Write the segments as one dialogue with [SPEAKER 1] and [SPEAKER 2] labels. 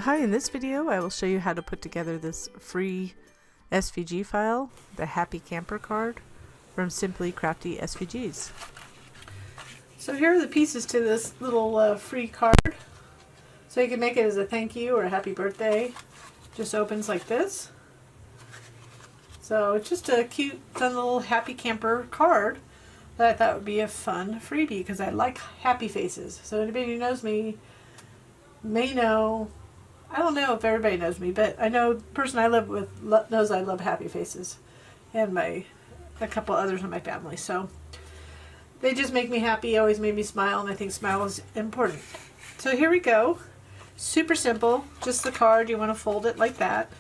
[SPEAKER 1] Hi, in this video I will show you how to put together this free SVG file, the Happy Camper card from Simply Crafty SVGs. So here are the pieces to this little free card. So you can make it as a thank you or a happy birthday. Just opens like this. So it's just a cute, fun little happy camper card that I thought would be a fun freebie because I like happy faces. So anybody who knows me may know, I don't know if everybody knows me, but I know the person I live with knows I love happy faces, and a couple others in my family. So they just make me happy, always made me smile, and I think smile is important. So here we go. Super simple, just the card. You want to fold it like that.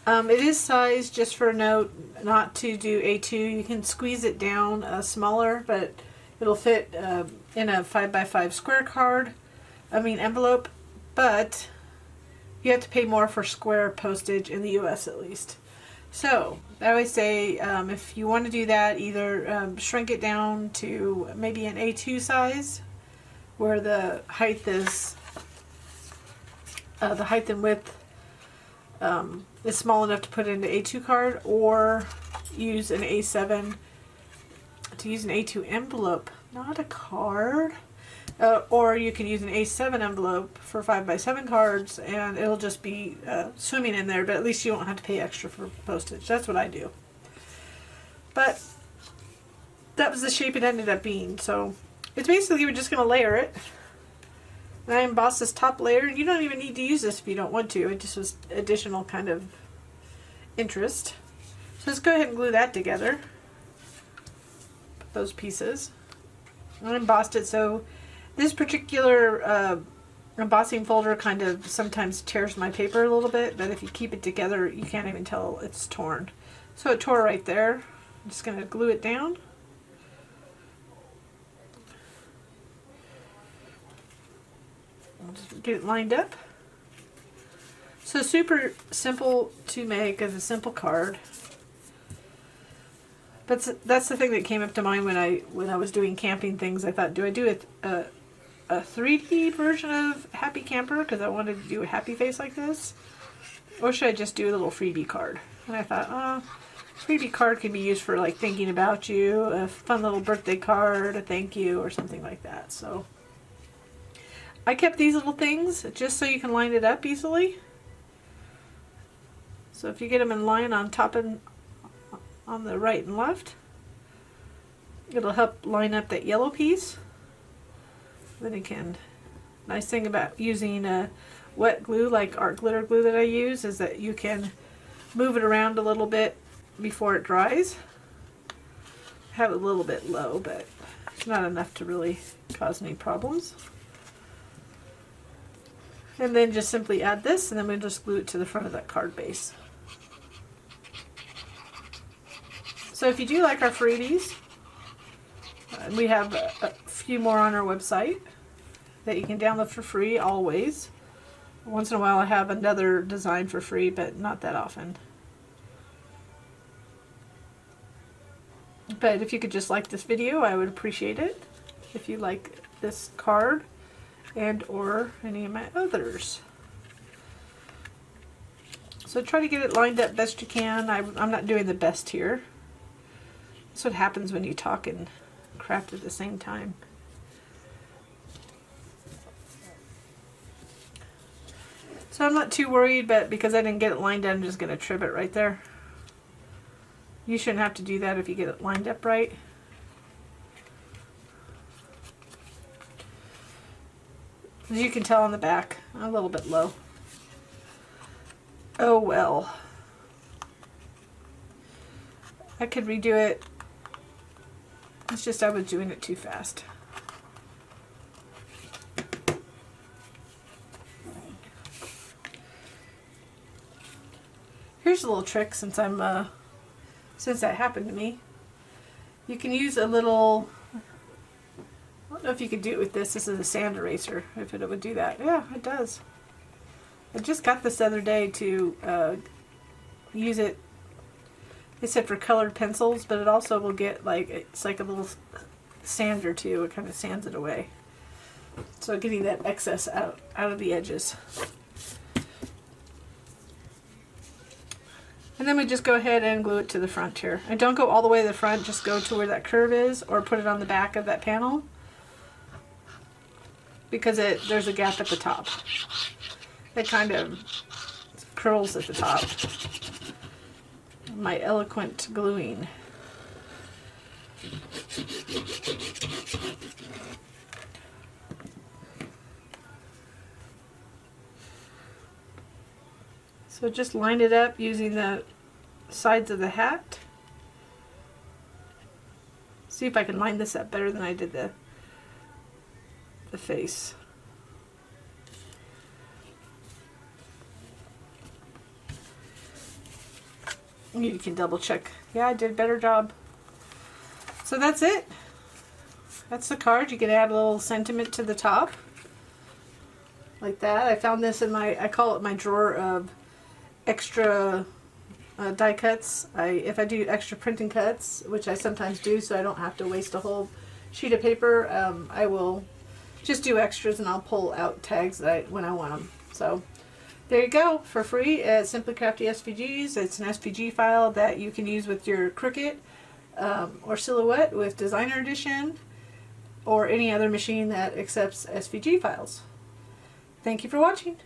[SPEAKER 1] It is sized, just for a note, not to do A2. You can squeeze it down smaller, but it'll fit in a 5x5 square card. Envelope, but you have to pay more for square postage in the US at least. So I always say if you want to do that, either shrink it down to maybe an A2 size, where the height is the height and width is small enough to put into A2 card, or use an A7 to use an A2 envelope, not a card. Or you can use an A7 envelope for 5x7 cards, and it'll just be swimming in there, but at least you won't have to pay extra for postage. That's what I do. But that was the shape it ended up being. So it's basically, we're just going to layer it. And I embossed this top layer. You don't even need to use this if you don't want to. It just was additional kind of interest. So let's go ahead and glue that together. Put those pieces. I embossed it so this particular embossing folder kind of sometimes tears my paper a little bit, but if you keep it together, you can't even tell it's torn. So it tore right there. I'm just going to glue it down. I'll just get it lined up. So super simple to make as a simple card. But that's the thing that came up to mind when I was doing camping things. I thought, do I do a 3D version of Happy Camper because I wanted to do a happy face like this, or should I just do a little freebie card? And I thought, freebie card can be used for like thinking about you, a fun little birthday card, a thank you, or something like that. So I kept these little things just so you can line it up easily. So if you get them in line on top and on the right and left, it'll help line up that yellow piece. Then it can, nice thing about using wet glue like art glitter glue that I use is that you can move it around a little bit before it dries. Have it a little bit low, but it's not enough to really cause any problems. And then just simply add this, and then we'll just glue it to the front of that card base. So if you do like our freebies, we have a few more on our website that you can download for free always. Once in a while I have another design for free, but not that often. But if you could just like this video, I would appreciate it. If you like this card and or any of my others. So try to get it lined up best you can. I'm not doing the best here. That's what happens when you talk and craft at the same time. So I'm not too worried, but because I didn't get it lined up, I'm just going to trim it right there. You shouldn't have to do that if you get it lined up right. As you can tell on the back, I'm a little bit low. Oh well. I could redo it. It's just I was doing it too fast. Here's a little trick since that happened to me. You can use a little, I don't know if you could do it with this. This is a sand eraser, if it would do that. Yeah, it does. I just got this the other day to use it. They said for colored pencils, but it also will get it's like a little sander too. It kind of sands it away. So getting that excess out of the edges. And then we just go ahead and glue it to the front here. And don't go all the way to the front, just go to where that curve is, or put it on the back of that panel, because there's a gap at the top. It kind of curls at the top. My eloquent gluing. So just line it up using the sides of the hat. See if I can line this up better than I did the face. You can double check. Yeah, I did a better job. So that's it. That's the card. You can add a little sentiment to the top. Like that. I found this in I call it my drawer of extra die cuts. If I do extra printing cuts, which I sometimes do so I don't have to waste a whole sheet of paper, I will just do extras and I'll pull out tags when I want them. So there you go, for free at Simply Crafty SVGs. It's an SVG file that you can use with your Cricut or Silhouette with Designer Edition or any other machine that accepts SVG files. Thank you for watching.